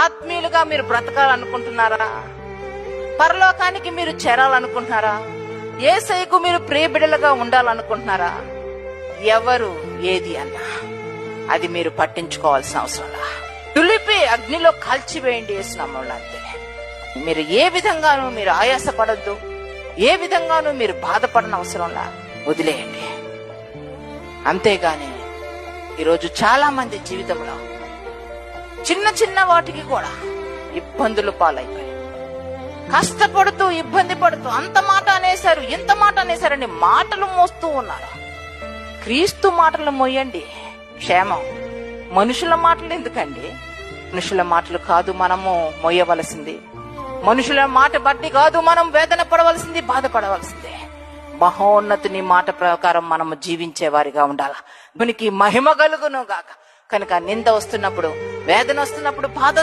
ఆత్మీయులుగా మీరు బ్రతకాలనుకుంటున్నారా? పరలోకానికి మీరు చేరాలనుకుంటున్నారా? యేసయ్యకు మీరు ప్రియబిడలుగా ఉండాలనుకుంటున్నారా? ఎవరు ఏది అన్నా అది మీరు పట్టించుకోవాల్సిన అవసరంలా. తులిపి అగ్నిలో కాల్చివేయండి యేసునామములో అంతే. మీరు ఏ విధంగానూ మీరు ఆయాసపడద్దు, ఏ విధంగానూ మీరు బాధపడన అవసరంలా, వదిలేయండి. అంతేగాని ఈరోజు చాలా మంది జీవితంలో చిన్న చిన్న వాటికి కూడా ఇబ్బందులు పాలైపోయి కష్టపడుతూ ఇబ్బంది పడుతూ అంత మాట అనేశారు, ఇంత మాట అనేశారని మాటలు మోస్తూ ఉన్నారు. క్రీస్తు మాటలు మోయండి, క్షేమం. మనుషుల మాటలు ఎందుకండి? మనుషుల మాటలు కాదు మనము మోయవలసింది, మనుషుల మాట బట్టి కాదు మనం వేదన పడవలసింది, బాధపడవలసిందే. మహోన్నతుని మాట ప్రకారం మనము జీవించే వారిగా ఉండాలి. మనకి మహిమ కలుగును గాక. కనుక నింద వస్తున్నప్పుడు, వేదన వస్తున్నప్పుడు, బాధ